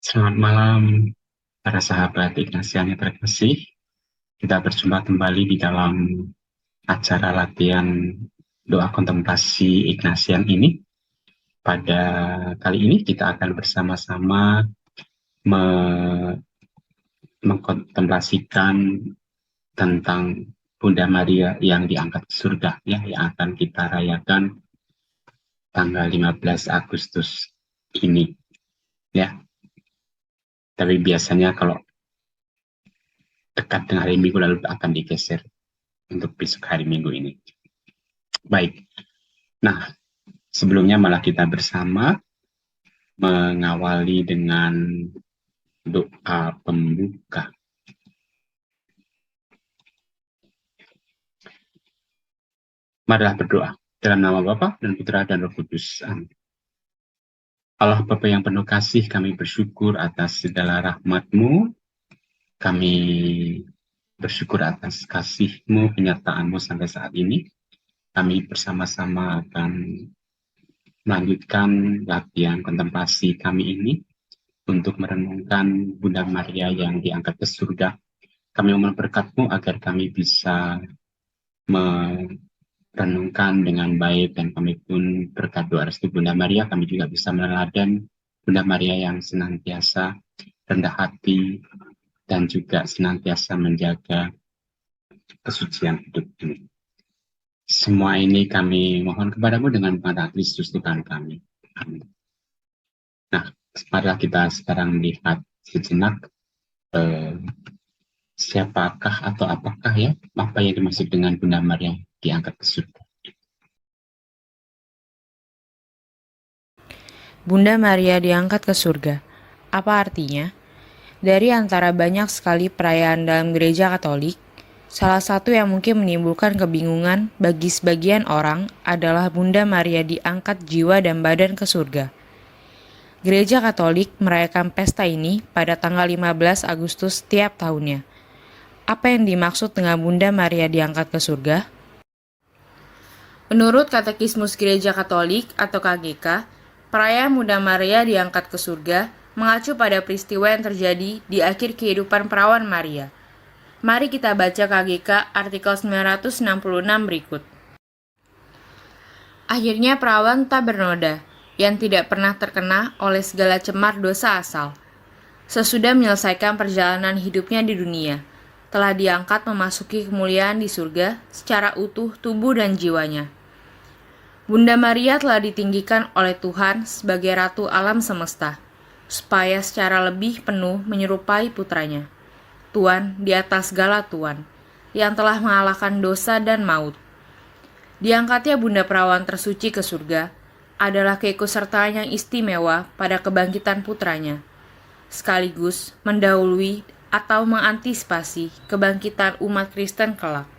Selamat malam, para sahabat Ignasian yang terkasih. Kita berjumpa kembali di dalam acara latihan doa kontemplasi Ignasian ini. Pada kali ini kita akan bersama-sama mengkontemplasikan tentang Bunda Maria yang diangkat ke surga, ya, yang akan kita rayakan tanggal 15 Agustus ini, ya. Tapi biasanya kalau dekat dengan hari Minggu lalu akan digeser untuk besok hari Minggu ini. Baik, nah sebelumnya malah kita bersama mengawali dengan doa pembuka. Marilah berdoa dalam nama Bapa dan Putra dan Roh Kudus. Amin. Allah Bapa yang penuh kasih, kami bersyukur atas segala rahmat-Mu. Kami bersyukur atas kasih-Mu, penyertaan-Mu sampai saat ini. Kami bersama-sama akan melanjutkan latihan kontemplasi kami ini untuk merenungkan Bunda Maria yang diangkat ke surga. Kami mohon berkat-Mu agar kami bisa merenungkan dengan baik, dan kami pun berkat doa restu Bunda Maria, kami juga bisa meneladan Bunda Maria yang senantiasa rendah hati dan juga senantiasa menjaga kesucian hidup ini. Semua ini kami mohon kepadamu dengan pengaruh Kristus Tuhan kami. Amin. Nah, marilah kita sekarang melihat sejenak siapakah atau apakah ya apa yang dimaksud dengan Bunda Maria diangkat ke surga. Bunda Maria diangkat ke surga. Apa artinya? Dari antara banyak sekali perayaan dalam gereja Katolik, salah satu yang mungkin menimbulkan kebingungan bagi sebagian orang adalah Bunda Maria diangkat jiwa dan badan ke surga. Gereja Katolik merayakan pesta ini pada tanggal 15 Agustus setiap tahunnya. Apa yang dimaksud dengan Bunda Maria diangkat ke surga? Menurut Katekismus Gereja Katolik atau KGK, perayaan Bunda Maria diangkat ke surga mengacu pada peristiwa yang terjadi di akhir kehidupan perawan Maria. Mari kita baca KGK artikel 966 berikut. Akhirnya perawan tak bernoda, yang tidak pernah terkena oleh segala cemar dosa asal. Sesudah menyelesaikan perjalanan hidupnya di dunia, telah diangkat memasuki kemuliaan di surga secara utuh tubuh dan jiwanya. Bunda Maria telah ditinggikan oleh Tuhan sebagai Ratu alam semesta, supaya secara lebih penuh menyerupai putranya, Tuan di atas segala Tuan, yang telah mengalahkan dosa dan maut. Diangkatnya Bunda Perawan tersuci ke surga adalah keikutsertaan yang istimewa pada kebangkitan putranya, sekaligus mendahului atau mengantisipasi kebangkitan umat Kristen kelak.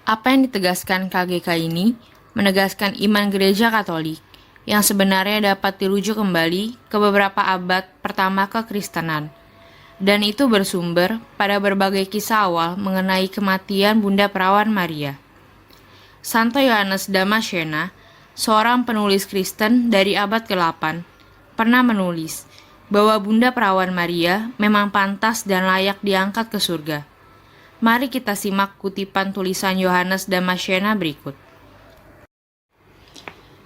Apa yang ditegaskan KGK ini menegaskan iman gereja Katolik yang sebenarnya dapat dirujuk kembali ke beberapa abad pertama kekristenan, dan itu bersumber pada berbagai kisah awal mengenai kematian Bunda Perawan Maria. Santo Yohanes Damascena, seorang penulis Kristen dari abad ke-8, pernah menulis bahwa Bunda Perawan Maria memang pantas dan layak diangkat ke surga. Mari kita simak kutipan tulisan Yohanes Damascena berikut.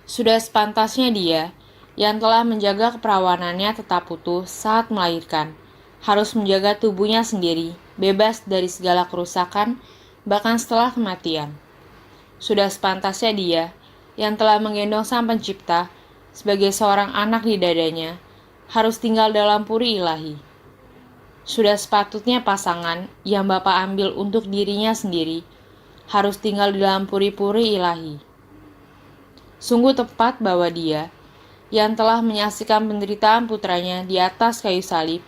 Sudah sepantasnya dia, yang telah menjaga keperawanannya tetap utuh saat melahirkan, harus menjaga tubuhnya sendiri, bebas dari segala kerusakan, bahkan setelah kematian. Sudah sepantasnya dia, yang telah menggendong Sang Pencipta sebagai seorang anak di dadanya, harus tinggal dalam puri ilahi. Sudah sepatutnya pasangan yang Bapa ambil untuk dirinya sendiri, harus tinggal di dalam puri-puri ilahi. Sungguh tepat bahwa dia, yang telah menyaksikan penderitaan putranya di atas kayu salib,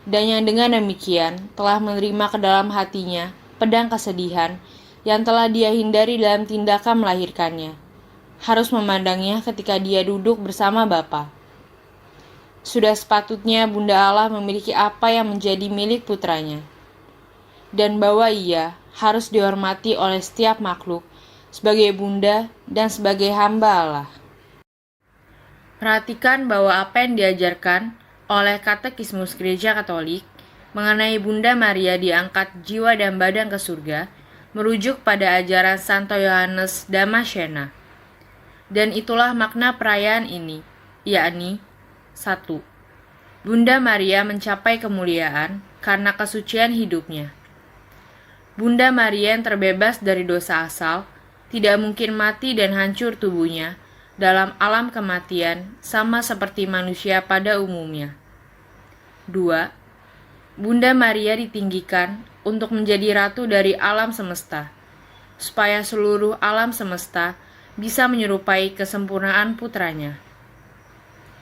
dan yang dengan demikian telah menerima ke dalam hatinya pedang kesedihan yang telah dia hindari dalam tindakan melahirkannya, harus memandangnya ketika dia duduk bersama Bapa. Sudah sepatutnya Bunda Allah memiliki apa yang menjadi milik putranya, dan bahwa ia harus dihormati oleh setiap makhluk sebagai bunda dan sebagai hamba Allah. Perhatikan bahwa apa yang diajarkan oleh Katekismus Gereja Katolik mengenai Bunda Maria diangkat jiwa dan badan ke surga, merujuk pada ajaran Santo Yohanes Damascena. Dan itulah makna perayaan ini, yakni 1. Bunda Maria mencapai kemuliaan karena kesucian hidupnya. Bunda Maria yang terbebas dari dosa asal, tidak mungkin mati dan hancur tubuhnya dalam alam kematian sama seperti manusia pada umumnya. 2. Bunda Maria ditinggikan untuk menjadi ratu dari alam semesta, supaya seluruh alam semesta bisa menyerupai kesempurnaan putranya.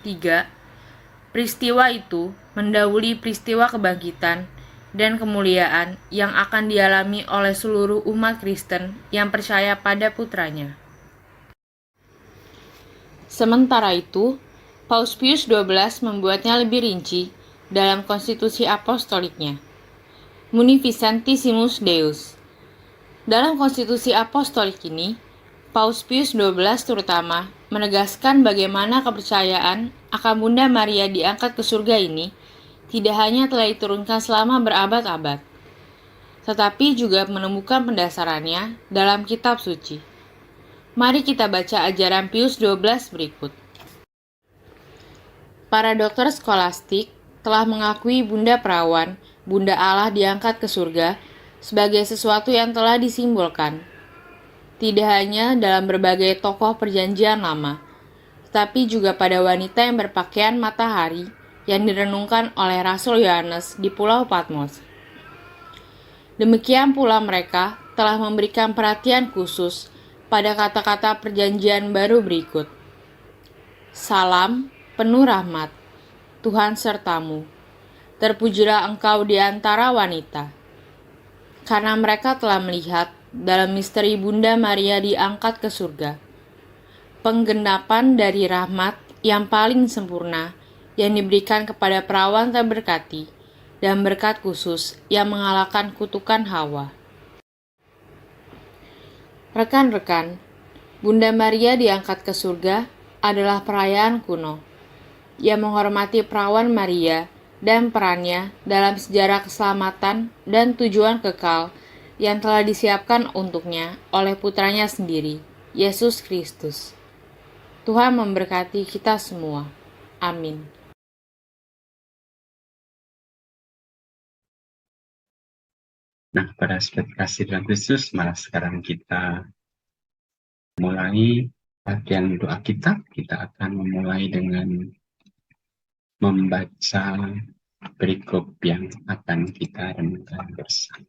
3. Peristiwa itu mendahului peristiwa kebangkitan dan kemuliaan yang akan dialami oleh seluruh umat Kristen yang percaya pada putranya. Sementara itu, Paus Pius XII membuatnya lebih rinci dalam konstitusi apostoliknya. Munificentissimus Deus. Dalam konstitusi apostolik ini, Paus Pius XII terutama menegaskan bagaimana kepercayaan akan Bunda Maria diangkat ke surga ini tidak hanya telah diturunkan selama berabad-abad, tetapi juga menemukan pendasarannya dalam kitab suci. Mari kita baca ajaran Pius XII berikut. Para dokter skolastik telah mengakui Bunda Perawan, Bunda Allah diangkat ke surga sebagai sesuatu yang telah disimbolkan. Tidak hanya dalam berbagai tokoh perjanjian lama, tetapi juga pada wanita yang berpakaian matahari yang direnungkan oleh Rasul Yohanes di Pulau Patmos. Demikian pula mereka telah memberikan perhatian khusus pada kata-kata perjanjian baru berikut. Salam, penuh rahmat, Tuhan sertamu. Terpujilah engkau di antara wanita. Karena mereka telah melihat dalam misteri Bunda Maria diangkat ke surga, penggenapan dari rahmat yang paling sempurna yang diberikan kepada perawan terberkati dan berkat khusus yang mengalahkan kutukan Hawa. Rekan-rekan, Bunda Maria diangkat ke surga adalah perayaan kuno yang menghormati perawan Maria dan perannya dalam sejarah keselamatan dan tujuan kekal yang telah disiapkan untuknya oleh putranya sendiri, Yesus Kristus. Tuhan memberkati kita semua. Amin. Nah, pada saat kasih dalam Kristus, malah sekarang kita mulai bagian doa kita. Kita akan memulai dengan membaca perikop yang akan kita renungkan bersama.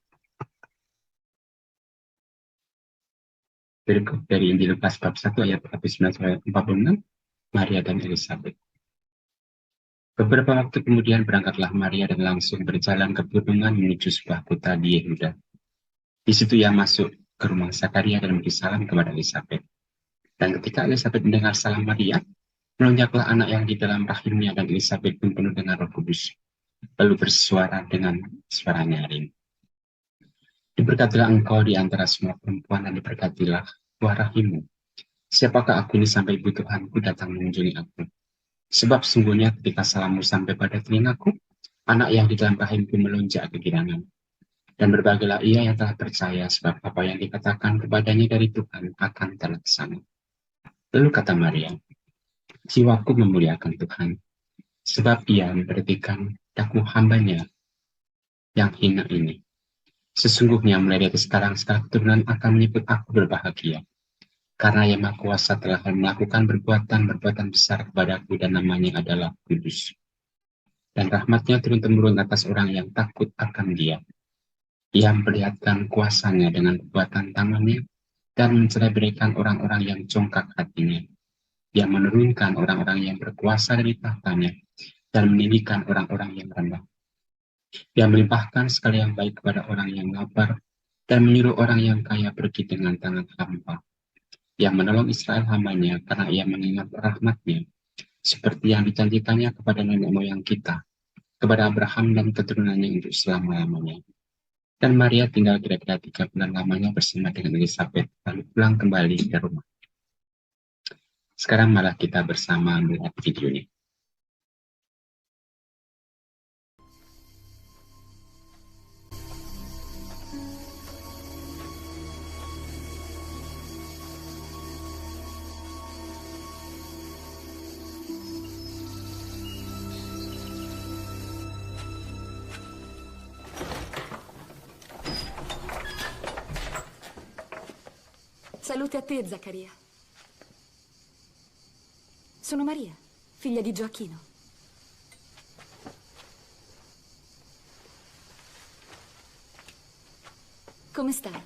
Perikop dari Injil Lukas bab 1 ayat 49-46, Maria dan Elizabeth. Beberapa waktu kemudian berangkatlah Maria dan langsung berjalan ke pegunungan menuju sebuah kota di Yehuda. Di situ ia masuk ke rumah Zakaria dan memberi salam kepada Elizabeth. Dan ketika Elizabeth mendengar salam Maria, melonjaklah anak yang di dalam rahimnya dan Elizabeth pun penuh dengan Roh Kudus. Lalu bersuara dengan suara nyaring. Diberkatilah engkau di antara semua perempuan dan diberkatilah buah rahimmu. Siapakah aku ini sampai ibu Tuhanku datang mengunjungi aku? Sebab sungguhnya ketika salammu sampai pada telingaku, anak yang di dalam rahimku melonjak kegirangan. Dan berbagailah ia yang telah percaya sebab apa yang dikatakan kepadanya dari Tuhan akan terlaksana. Lalu kata Maria, jiwaku memuliakan Tuhan, sebab ia memperhatikan daku hambanya yang hina ini. Sesungguhnya mulai dari sekarang segala keturunan akan menyebut aku berbahagia, karena Yang Maha Kuasa telah melakukan perbuatan besar kepadaku dan namanya adalah Kudus. Dan rahmatnya turun-temurun atas orang yang takut akan Dia. Ia memperlihatkan kuasanya dengan kekuatan tangannya dan mencelebrekan orang-orang yang congkak hatinya. Ia menurunkan orang-orang yang berkuasa dari tahtanya dan meninggikan orang-orang yang rendah. Ia melimpahkan segala yang baik kepada orang yang lapar dan menyuruh orang yang kaya pergi dengan tangan hampa. Ia menolong Israel hambanya karena ia mengingat rahmatnya, seperti yang dijanjikannya kepada nenek moyang kita, kepada Abraham dan keturunannya untuk selama-lamanya. Dan Maria tinggal kira-kira 3 bulan lamanya bersama dengan Elizabeth, lalu pulang kembali ke rumah. Sekarang malah kita bersama melihat videonya. Salute a te, Zaccaria. Sono Maria, figlia di Gioacchino. Come stai?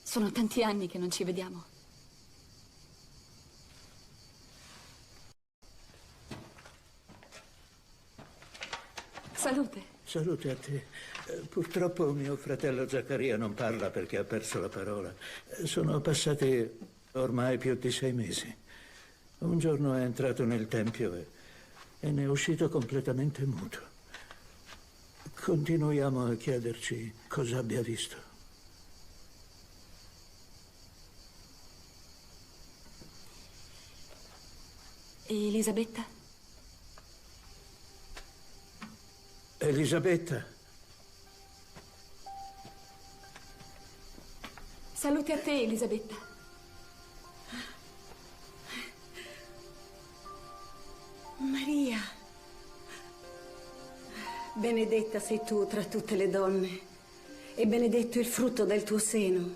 Sono tanti anni che non ci vediamo. Salute. Salute a te. Purtroppo mio fratello Zaccaria non parla perché ha perso la parola. Sono passati ormai più di 6 mesi. Un giorno è entrato nel tempio e ne è uscito completamente muto. Continuiamo a chiederci cosa abbia visto. E Elisabetta? Elisabetta? Salute a te, Elisabetta. Maria, benedetta sei tu tra tutte le donne e benedetto il frutto del tuo seno.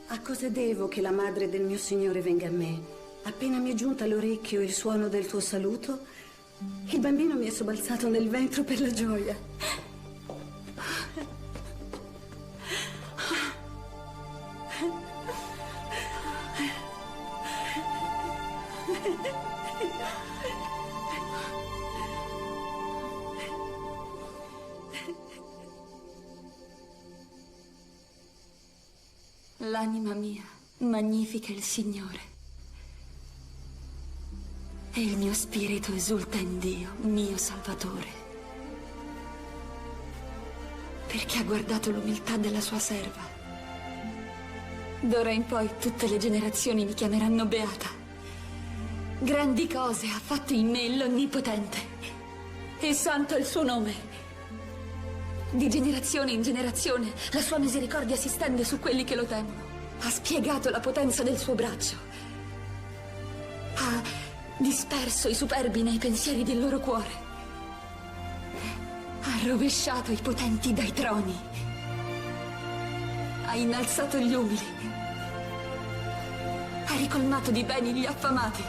A cosa devo che la madre del mio Signore venga a me? Appena mi è giunta all'orecchio il suono del tuo saluto, il bambino mi è sobbalzato nel ventre per la gioia. L'anima mia magnifica il Signore. E il mio spirito esulta in Dio, mio Salvatore. Perché ha guardato l'umiltà della sua serva. D'ora in poi tutte le generazioni mi chiameranno beata. Grandi cose ha fatto in me l'Onnipotente. E santo è il suo nome. Di generazione in generazione la sua misericordia si stende su quelli che lo temono. Ha spiegato la potenza del suo braccio. Ha disperso i superbi nei pensieri del loro cuore. Ha rovesciato i potenti dai troni. Ha innalzato gli umili. Ha ricolmato di beni gli affamati.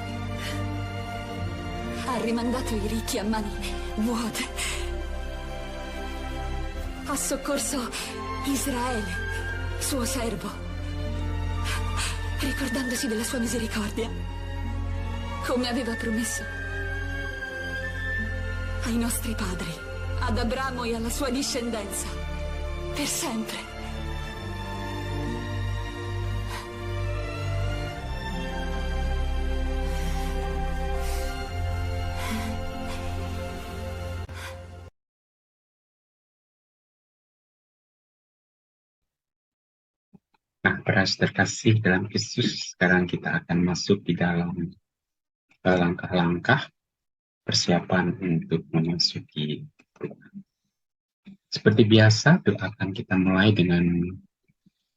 Ha rimandato i ricchi a mani vuote. Ha soccorso Israele, suo servo, ricordandosi della sua misericordia, come aveva promesso ai nostri padri, ad Abramo e alla sua discendenza, per sempre. Nah, para terkasih dalam Kristus, sekarang kita akan masuk di dalam langkah-langkah persiapan untuk memasuki doa. Seperti biasa, doa akan kita mulai dengan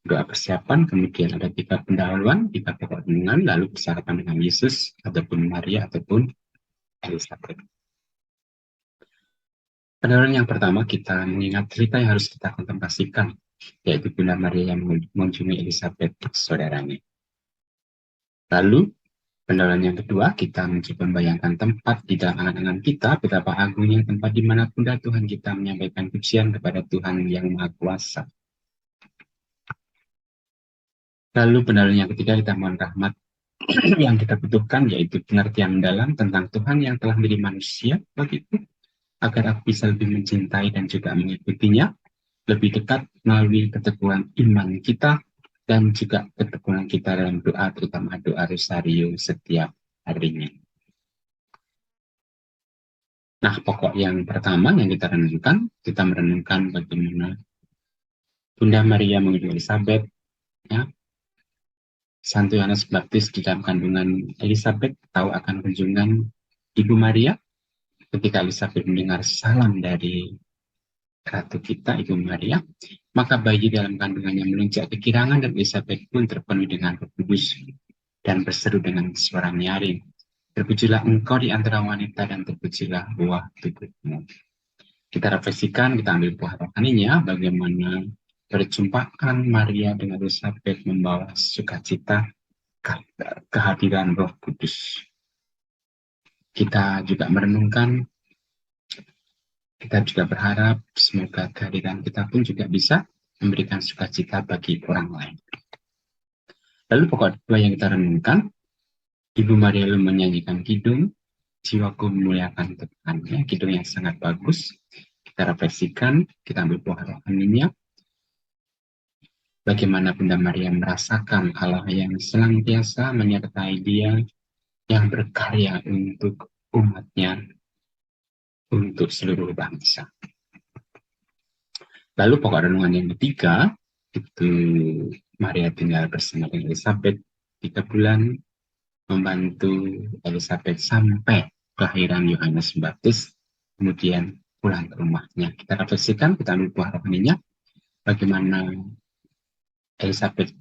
doa persiapan, kemudian ada 3 pendahuluan, 3 pokok renungan, lalu persiapan dengan Yesus, ataupun Maria, ataupun Elizabeth. Pendahuluan yang pertama, kita mengingat cerita yang harus kita kontemplasikan, yaitu Bunda Maria yang mengunjungi Elizabeth, saudaranya. Lalu, pendahuluan yang kedua, kita mencoba membayangkan tempat di dalam angan-angan kita, betapa agungnya tempat di mana Bunda Tuhan kita menyampaikan pujian kepada Tuhan yang Maha Kuasa. Lalu, pendahuluan yang ketiga, kita mohon rahmat yang kita butuhkan, yaitu pengertian mendalam tentang Tuhan yang telah menjadi manusia, begitu, agar aku bisa lebih mencintai dan juga mengikutinya, lebih dekat melalui ketekunan iman kita dan juga ketekunan kita dalam doa, terutama doa rosario setiap harinya. Nah, pokok yang pertama yang kita renungkan, kita merenungkan bagaimana Bunda Maria mengunjungi Elizabeth, ya. Santo Yohanes Baptis di dalam kandungan Elizabeth tahu akan kunjungan Ibu Maria. Ketika Elizabeth mendengar salam dari Ratu kita, Ibu Maria, maka bayi dalam kandungannya melonjak kegirangan dan Elizabeth pun terpenuhi dengan Roh Kudus dan berseru dengan suara nyaring, "Terpujilah engkau di antara wanita dan terpujilah buah tubuhmu." Kita refleksikan, kita ambil buah rohaninya, bagaimana perjumpaan Maria dengan Elizabeth membawa sukacita kehadiran Roh Kudus. Kita juga merenungkan, kita juga berharap semoga kehadiran kita pun juga bisa memberikan sukacita bagi orang lain. Lalu pokok doa yang kita renungkan, Ibu Maria lalu menyanyikan kidung, jiwaku memuliakan Tuhan. Ya, kidung yang sangat bagus. Kita refleksikan, kita ambil buah rohaninya. Bagaimana Bunda Maria merasakan Allah yang senantiasa menyertai dia, yang berkarya untuk umatnya, untuk seluruh bangsa. Lalu pokok renungan yang ketiga, itu Maria tinggal bersama dengan Elizabeth 3 bulan, membantu Elizabeth sampai kelahiran Yohanes Pembaptis, kemudian pulang ke rumahnya. Kita refleksikan, kita ambil buah rohaninya, bagaimana Elizabeth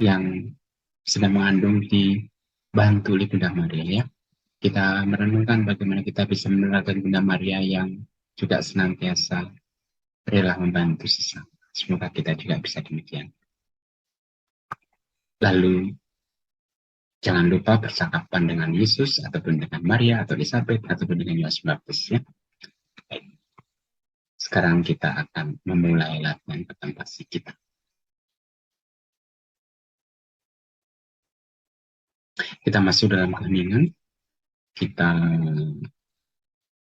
yang sedang mengandung dibantu oleh Bunda Maria, ya. Kita merenungkan bagaimana kita bisa meneladani Bunda Maria yang juga senantiasa rela membantu sesama. Semoga kita juga bisa demikian. Lalu jangan lupa percakapan dengan Yesus ataupun dengan Maria atau Elizabeth ataupun dengan Yohanes Pembaptis, ya. Baik. Sekarang kita akan memulai latihan kontemplasi kita. Kita masuk dalam keheningan, kita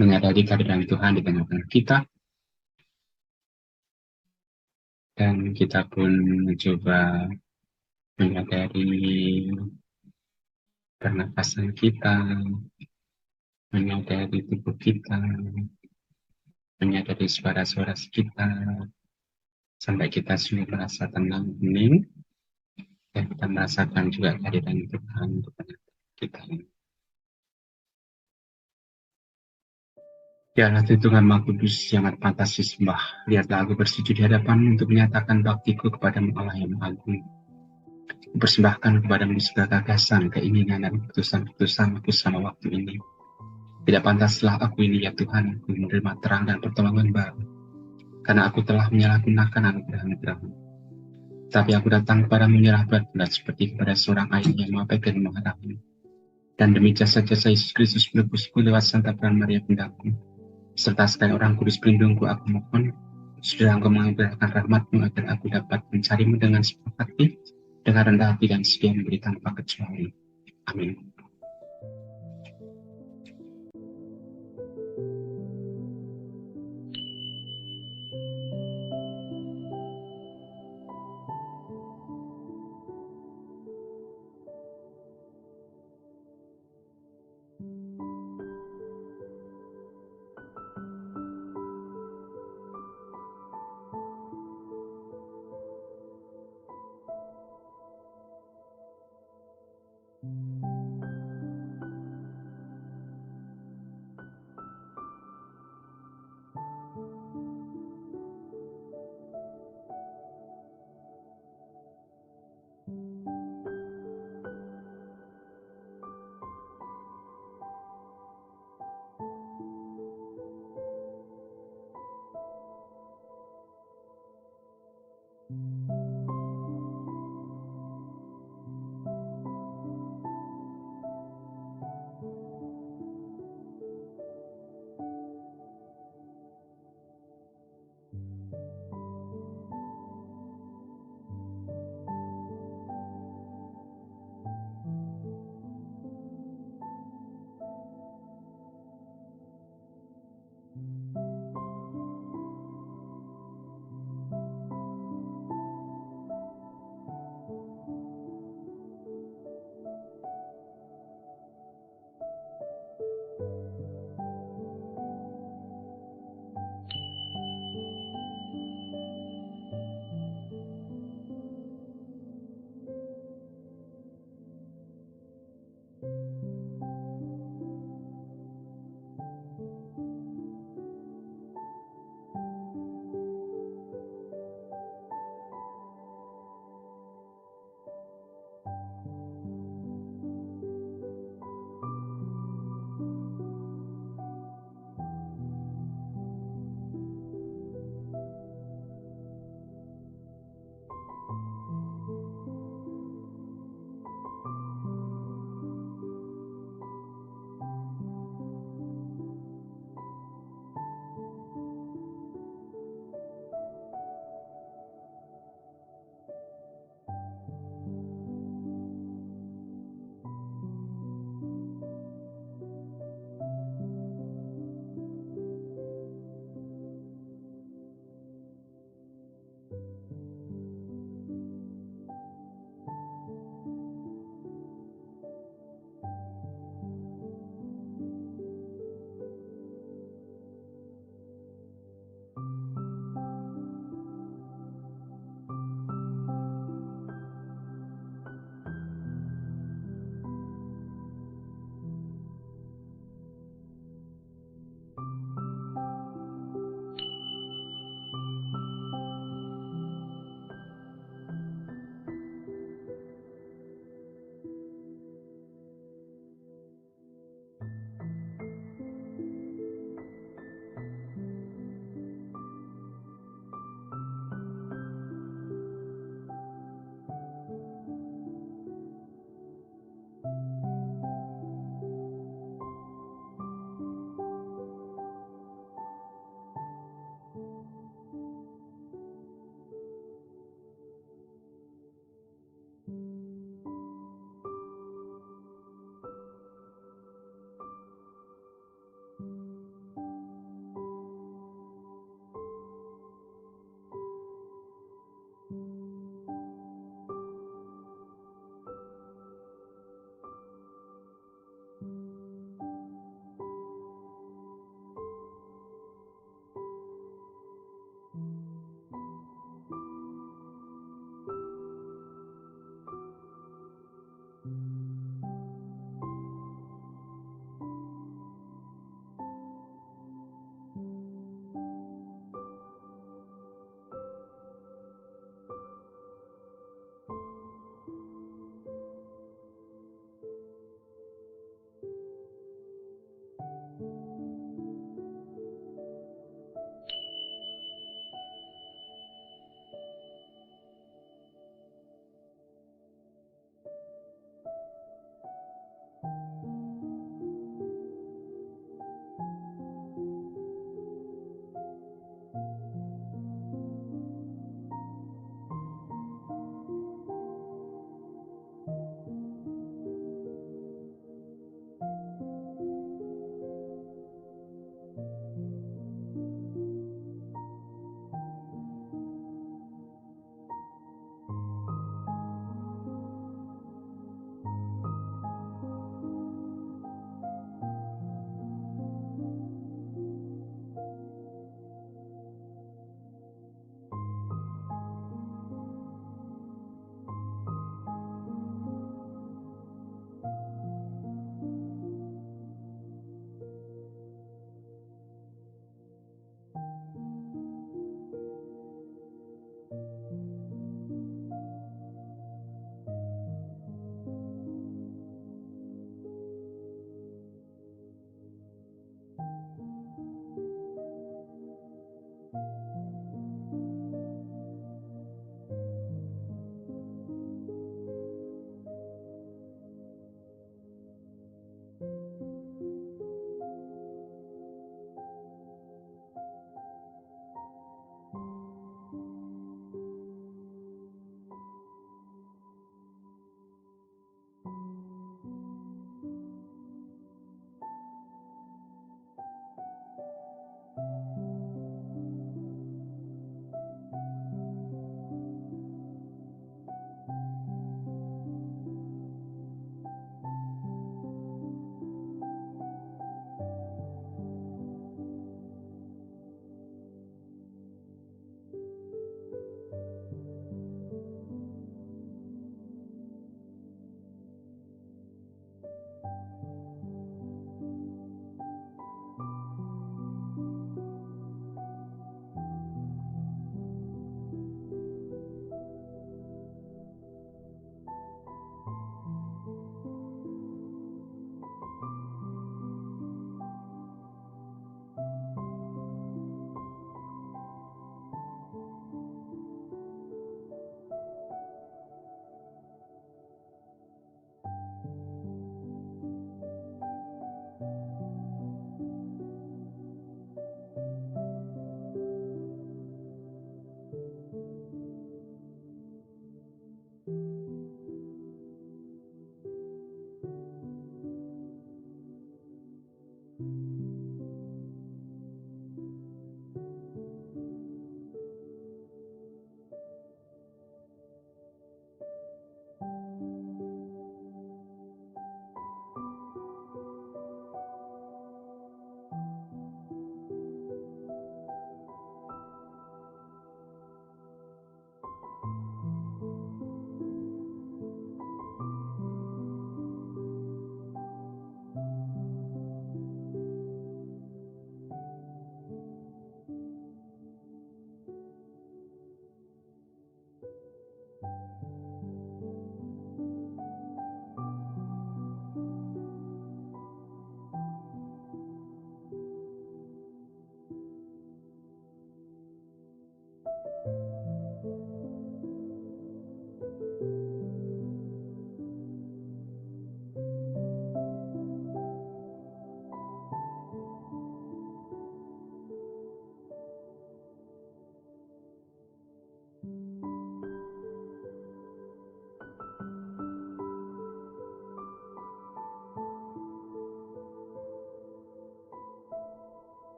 menyadari kehadiran Tuhan di tengah-tengah kita, dan kita pun mencoba menyadari pernapasan kita, menyadari tubuh kita, menyadari suara-suara sekitar, sampai kita sungguh merasa tenang, hening, dan kita merasakan juga kehadiran Tuhan di tengah kita. Ya Allah Tuhan Maha Kudus yang amat pantas disembah, lihatlah aku bersujud di hadapan untuk menyatakan baktiku kepadamu Allah yang Maha Agung. Persembahkan kepadamu segala gagasan, keinginan, dan keputusan-keputusan aku selama waktu ini. Tidak pantaslah aku ini ya Tuhan, aku menerima terang dan pertolongan baru, karena aku telah menyalahgunakan anugerah-anugerah-Mu. Tapi aku datang kepadamu menyerah berat-berat seperti kepada seorang ayah yang mengabaikan mengharapmu. Dan demi jasa-jasa Yesus Kristus menebusku lewat Santa Peran Maria Bundaku, serta sekalian orang kudus pelindungku, aku mohon, sudah Engkau menganugerahkan rahmat-Mu agar aku dapat mencari-Mu dengan sepenuh hati, dengan rendah hati dan sedia memberi tanpa kecuali. Amin.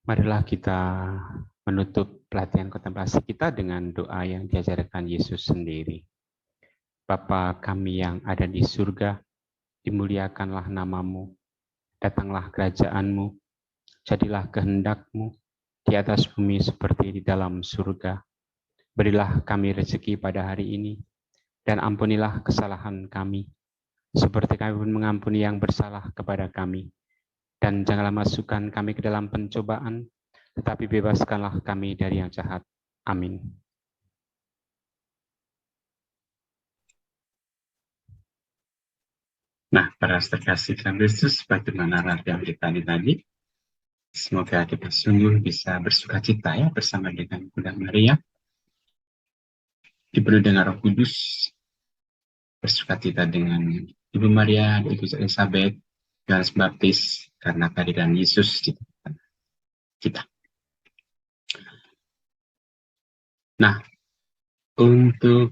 Marilah kita menutup pelatihan kontemplasi kita dengan doa yang diajarkan Yesus sendiri. Bapa kami yang ada di surga, dimuliakanlah namamu, datanglah kerajaanmu, jadilah kehendak-mu di atas bumi seperti di dalam surga. Berilah kami rezeki pada hari ini, dan ampunilah kesalahan kami, seperti kami pun mengampuni yang bersalah kepada kami. Dan janganlah masukkan kami ke dalam pencobaan, tetapi bebaskanlah kami dari yang jahat. Amin. Nah, para terkasih dalam Kristus, bagaimana latihan kita ini tadi? Semoga kita sungguh bisa bersukacita ya bersama dengan Bunda Maria, dipenuhi dengan Roh Kudus, bersukacita dengan Ibu Maria, Ibu Elizabeth, Yohanes Baptis, karena kehadiran Yesus di tengah kita. Nah, untuk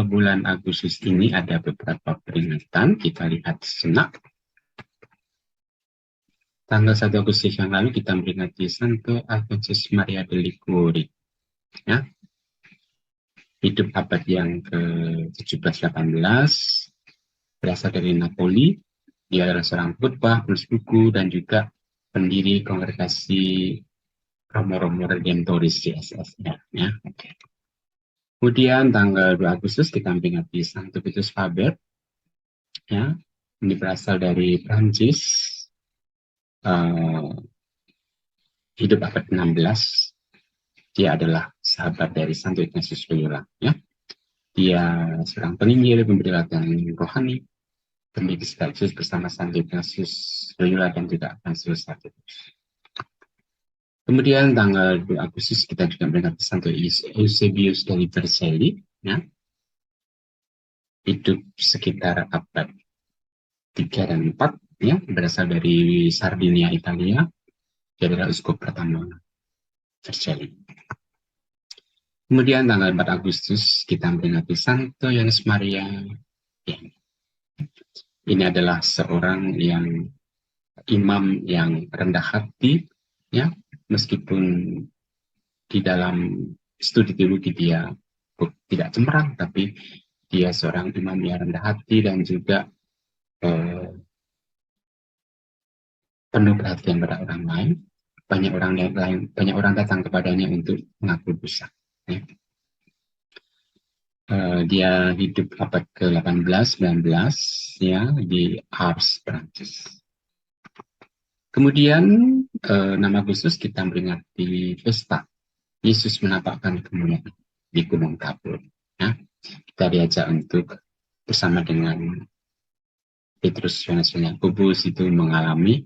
bulan Agustus ini ada beberapa peringatan. Kita lihat sejenak. Tanggal 1 Agustus yang lalu kita memperingati Santo Alfonso Maria de Liguori. Ya. Hidup abad yang ke-17-18, berasal dari Napoli. Dia adalah seorang khotbah, penulis buku, dan juga pendiri kongregasi Romo-Romo Redemptoris di SSR. Ya. Okay. Kemudian tanggal 2 Agustus kita memperingati Santo Vitus Faber. Ya. Ini berasal dari Prancis. Hidup abad 16. Dia adalah sahabat dari Santo Ignatius Loyola. Ya. Dia seorang penginjil, pemberi latihan rohani, pendidik sekaligus bersama Santo Ignatius Loyola dan juga Franciscus Xavier. Kemudian tanggal 2 Agustus kita juga memperingati Santo Eusebius dari Vercelli, ya. Hidup sekitar abad 3 dan 4, ya, berasal dari Sardinia, Italia. Dia adalah uskup pertama Vercelli. Kemudian tanggal 4 Agustus kita memperingati Santo Yohanes Maria. Ya. Ini adalah seorang yang imam yang rendah hati, ya, meskipun di dalam studi teologi dia tidak cemerlang, tapi dia seorang imam yang rendah hati dan juga penuh perhatian pada orang lain. Banyak orang datang kepadanya untuk mengaku dosa. Ya. Dia hidup abad ke-18-19 ya di Ars, Prancis. Kemudian 6 Agustus kita memperingati pesta Yesus menampakkan kemuliaan di Gunung Tabor. Ya. Kita diajak untuk bersama dengan Petrus, Yohanes, dan Yakobus itu mengalami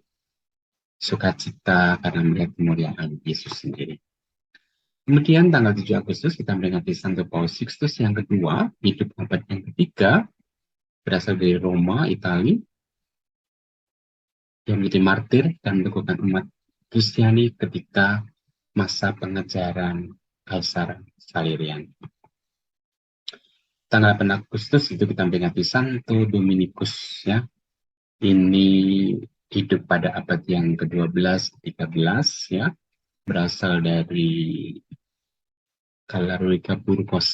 sukacita karena melihat kemuliaan Yesus sendiri. Kemudian tanggal 7 Agustus kita memperingati Santo Paus Sixtus yang kedua, hidup abad yang ketiga, berasal dari Roma, Italia. Dia menjadi martir dan meneguhkan umat Kristiani ketika masa pengejaran Kaisar Valerian. Tanggal 8 Agustus itu kita memperingati Santo Dominikus, ya. Ini hidup pada abad yang ke-12-13, ya. Berasal dari Calarica Burgos,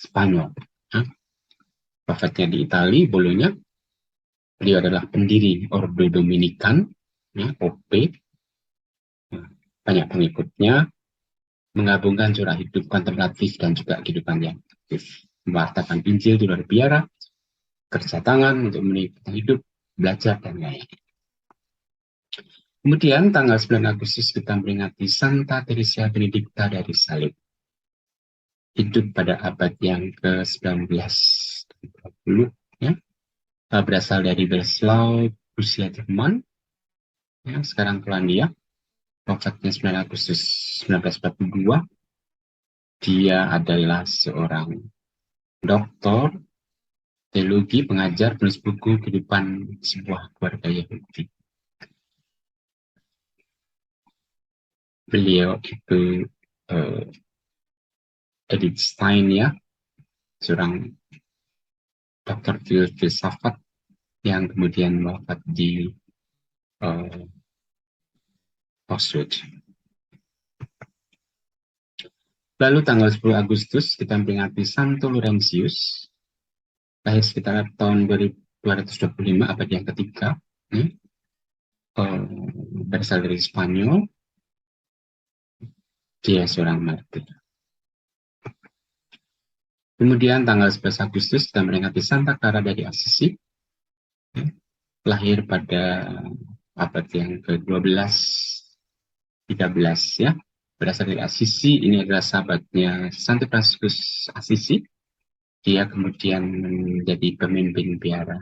Spanyol. Ya. Wafatnya di Italia, Bologna. Beliau adalah pendiri Ordo Dominican, ya, OP. Banyak pengikutnya, menggabungkan curah hidup kontemplatif dan juga kehidupan yang aktif. Mewartakan Injil di luar biara, kerja tangan untuk menikmati hidup, belajar, dan lain-lain. Kemudian tanggal 9 Agustus kita memperingati Santa Teresia Benedicta dari Salib. Hidup pada abad yang ke-19 dan 20, ya. Berasal dari Breslau, Rusia, Jerman. Ya, sekarang Polandia. Wafatnya 9 Agustus 1942. Dia adalah seorang doktor, teologi, pengajar, penulis buku kehidupan sebuah keluarga Yahudi. Beliau itu Edith Stein, ya, seorang dokter filsafat yang kemudian wafat di Auschwitz. Lalu tanggal 10 Agustus kita memperingati Santo Laurentius, lahir sekitar tahun 1225 abad yang ketiga, berasal dari Spanyol. Dia seorang martir. Kemudian tanggal 11 Agustus kita memperingati Santa Clara dari Assisi, lahir pada abad yang ke-12, 13 ya. Berasal dari Assisi, ini adalah sahabatnya Santo Franciscus Assisi. Dia kemudian menjadi pemimpin biara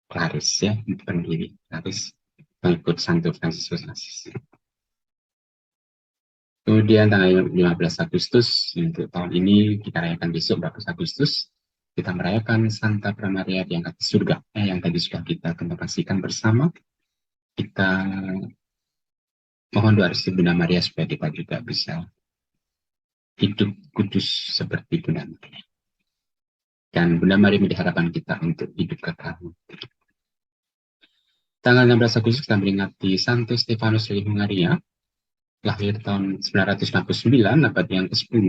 Claris ya, pendiri Claris, mengikut Santo Franciscus Assisi. Kemudian tanggal 15 Agustus, untuk tahun ini kita rayakan besok 14 Agustus, kita merayakan Santa Pramaria diangkat ke surga, yang tadi sudah kita kontemplasikan bersama. Kita mohon doa restu Bunda Maria supaya kita juga bisa hidup kudus seperti Bunda Maria. Dan Bunda Maria menjadi harapan kita untuk hidup kekal. Tanggal 16 Agustus kita memperingati Santo Stefanus dari Hungaria, lahir tahun 969, abad yang ke-10,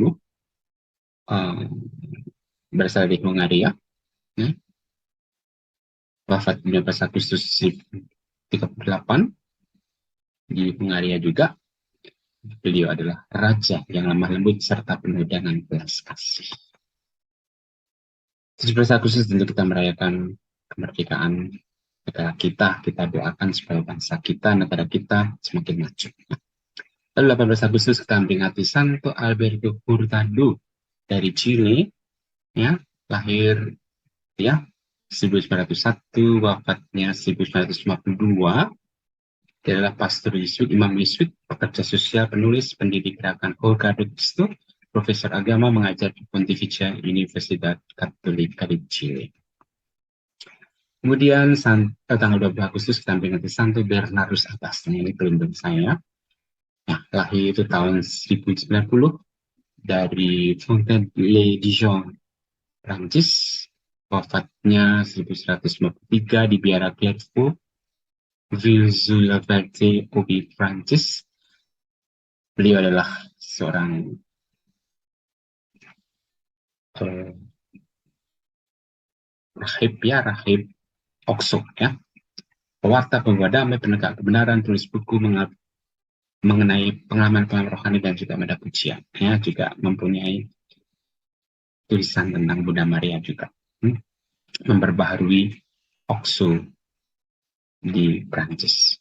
berasal dari Hungaria. Wafat 15 Agustus 38 di Hungaria juga. Beliau adalah raja yang lemah lembut serta penuh dengan belas kasih. 17 Agustus tentu kita merayakan kemerdekaan negara kita. Kita doakan supaya bangsa kita, negara kita semakin maju. Lalu 18 Agustus kita memperingati Santo Alberto Hurtado dari Chile, ya, lahir ya 1901, wafatnya 1952. Dia adalah pastor Yesuit, imam Yesuit, pekerja sosial, penulis, pendiri gerakan Olga de Cristo, profesor agama, mengajar di Pontificia Universidad Católica di Chile. Kemudian tanggal 20 Agustus kita memperingati Santo Bernardus Abbas, ini beruntung saya. Nah, lahir itu tahun 1090 dari Fontaine-le-Dijon, Prancis. Wafatnya 1153 di biara Clairvaux, Ville-sur-la-Verte, Obi, Prancis. Beliau adalah seorang rahib Oxford ya, pewarta, pembawa damai, penegak kebenaran, tulis buku mengenai pengalaman rohani dan juga mada pujian ya, juga mempunyai tulisan tentang Bunda Maria juga, memperbaharui Oxo di Prancis.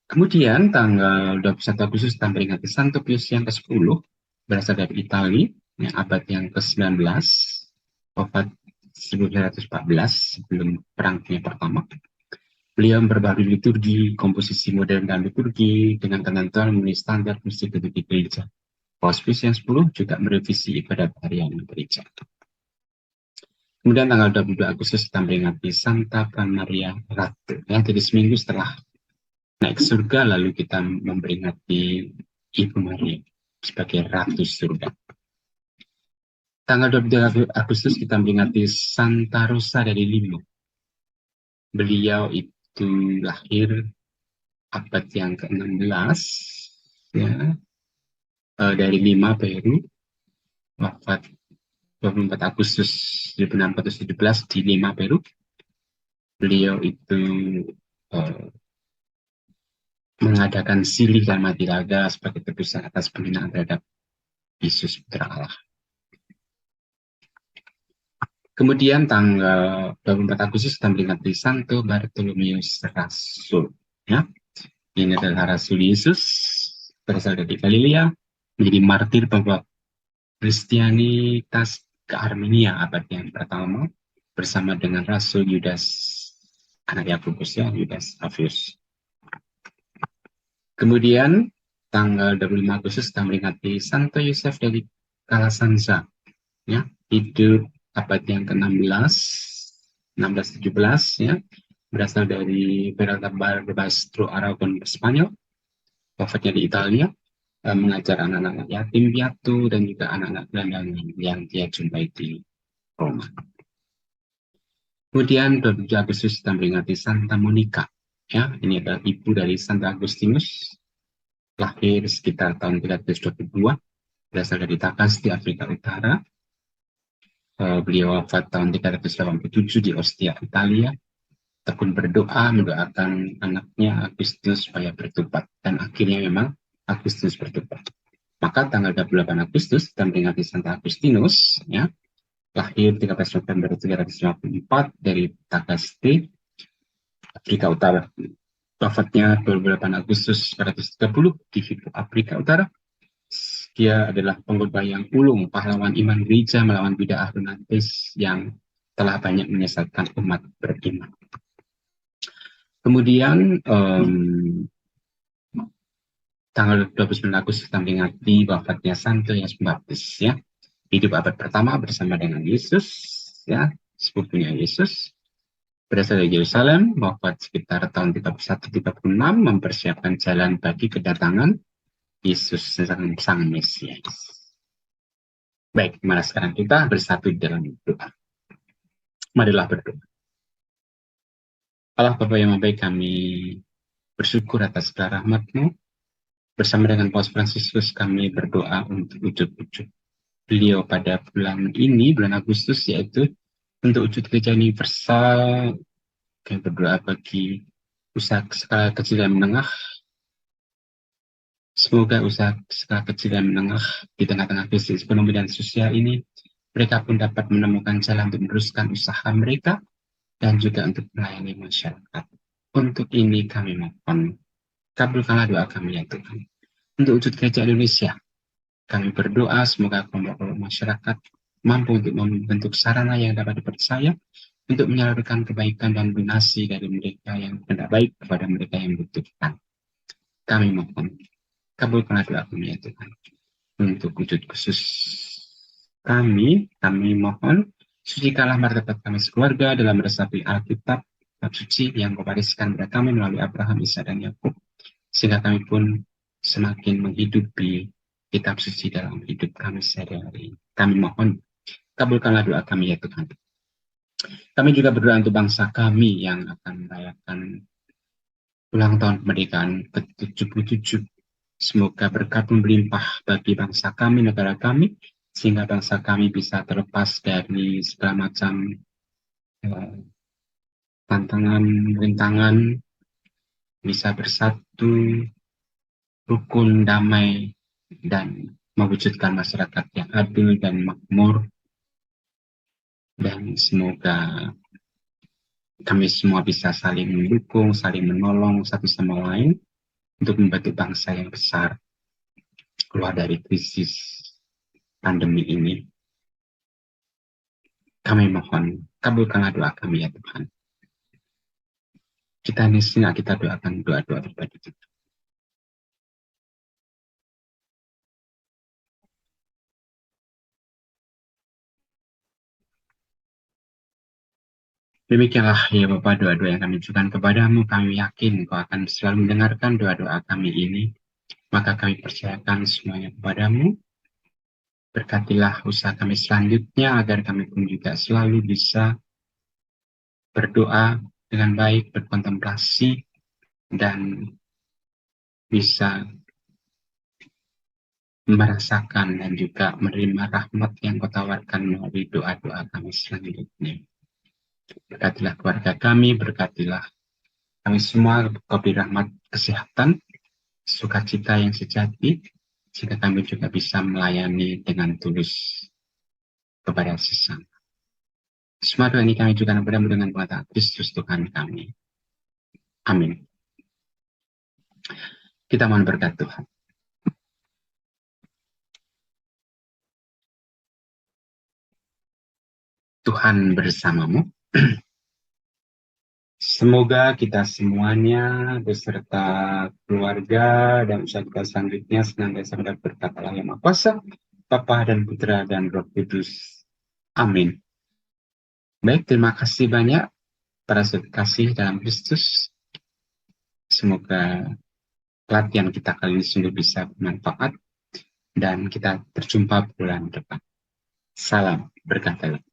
Kemudian tanggal 21 Agustus kita memperingati Santo Pius yang ke-10, berasal dari Italia, ya, abad yang ke-19, wafat 1914 sebelum Perang Dunia Pertama. Beliau memperbaharui liturgi, komposisi modern dan liturgi dengan ketentuan memenuhi standar musik liturgi gereja. Paus Pius yang 10 juga merevisi ibadat harian gereja. Kemudian tanggal 22 Agustus kita memperingati Santa Pramaria Ratu. Ya, jadi seminggu setelah naik surga, lalu kita memperingati Ibu Maria sebagai Ratu Surga. Tanggal 22 Agustus kita memperingati Santa Rosa dari Lima. Beliau itu lahir abad yang ke-16 ya, dari Lima, Peru. Wafat 24 Agustus 1417 di Lima, Peru. Beliau itu mengadakan silih dan mati raga sebagai tebusan atas penghinaan terhadap Yesus Putra Allah. Kemudian tanggal 24 Agustus kita memperingati Santo Bartolomeus Rasul. Ya. Ini adalah Rasul Yesus, berasal dari Galilea, menjadi martir pembawa Kristianitas ke Armenia abad yang pertama, bersama dengan Rasul Yudas, anak Yakobus ya, Yudas Avius. Kemudian tanggal 25 Agustus kita memperingati Santo Yosef dari Calasanza, ya, hidup abad yang ke-16, 1617 ya, berasal dari Peralta Barbastro Aragon Spanyol, wafatnya di Italia, mengajar anak-anak yatim piatu dan juga anak-anak gelandangan yang dia jumpai di Roma. Kemudian 27 Agustus kita memperingati Santa Monica, ya, ini adalah ibu dari Santa Agustinus, lahir sekitar tahun 322 berasal dari Takas di Afrika Utara. Beliau wafat tahun 387 di Ostia, Italia. Tekun berdoa mendoakan anaknya Agustinus supaya bertobat, dan akhirnya memang Agustinus bertobat. Maka tanggal 28 Agustus kita memperingati Santa Agustinus, ya, lahir 13 November 354 dari Tagaste, Afrika Utara. Wafatnya 28 Agustus 430 di Hippo, Afrika Utara. Dia adalah pengkhotbah yang ulung, pahlawan iman gereja melawan bidah fanatis yang telah banyak menyesatkan umat beriman. Kemudian tanggal 29 Agustus kita memperingati wafatnya Santo Yohanes Pembaptis, ya. Hidup abad pertama bersama dengan Yesus, ya, sepupunya Yesus. Berasal dari Yerusalem, wafat sekitar tahun 31-36, mempersiapkan jalan bagi kedatangan Yesus sang Mesias. Baik, mari sekarang kita bersatu dalam doa. Marilah berdoa. Allah Bapa yang baik, kami bersyukur atas segala rahmat-Mu. Bersama dengan Paus Fransiskus kami berdoa untuk wujud-wujud beliau pada bulan ini, bulan Agustus, yaitu untuk wujud gereja universal. Kami berdoa bagi usaha skala kecil dan menengah. Semoga usaha skala kecil dan menengah di tengah-tengah krisis ekonomi dan sosial ini, mereka pun dapat menemukan jalan untuk meneruskan usaha mereka dan juga untuk melayani masyarakat. Untuk ini kami mohon, kabulkanlah doa kami ya Tuhan. Untuk wujud gereja Indonesia, kami berdoa semoga kelompok masyarakat mampu untuk membentuk sarana yang dapat dipercaya untuk menyalurkan kebaikan dan donasi dari mereka yang hendak baik kepada mereka yang membutuhkan. Kami mohon, kabulkanlah doa kami ya Tuhan. Untuk wujud khusus kami mohon, sucikanlah martabat kami sekeluarga dalam meresapi Alkitab, kitab suci yang Kau wariskan kepada kami melalui Abraham, Ishak, dan Yakub, sehingga kami pun semakin menghidupi kitab suci dalam hidup kami sehari-hari. Kami mohon, kabulkanlah doa kami ya Tuhan. Kami juga berdoa untuk bangsa kami yang akan merayakan ulang tahun kemerdekaan ke-77. Semoga berkat melimpah bagi bangsa kami, negara kami, sehingga bangsa kami bisa terlepas dari segala macam tantangan, rintangan, bisa bersatu, rukun, damai, dan mewujudkan masyarakat yang adil dan makmur. Dan semoga kami semua bisa saling mendukung, saling menolong satu sama lain untuk membantu bangsa yang besar keluar dari krisis pandemi ini. Kami mohon, kabulkanlah doa kami ya Tuhan. Kita doakan doa-doa pribadi kita. Demikianlah ya Bapa doa-doa yang kami ajukan kepadamu. Kami yakin Kau akan selalu mendengarkan doa-doa kami ini. Maka kami percayakan semuanya kepadamu. Berkatilah usaha kami selanjutnya agar kami pun juga selalu bisa berdoa dengan baik, berkontemplasi, dan bisa merasakan dan juga menerima rahmat yang Kau tawarkan melalui doa-doa kami selanjutnya. Berkatilah keluarga kami, berkatilah kami semua, Kau beri rahmat kesehatan, sukacita yang sejati, sehingga kami juga bisa melayani dengan tulus kepada sesama. Semua doa ini kami juga berdoa dengan kata Kristus Tuhan kami. Amin. Kita mohon berkat Tuhan. Tuhan bersamamu. Semoga kita semuanya beserta keluarga dan usaha kita selanjutnya senantiasa mendapat berkat Allah yang Maha Kuasa, Bapa dan Putra dan Roh Kudus. Amin. Baik, terima kasih banyak para kasih dalam Kristus. Semoga pelatihan kita kali ini sungguh bisa bermanfaat dan kita berjumpa bulan depan. Salam berkat Allah.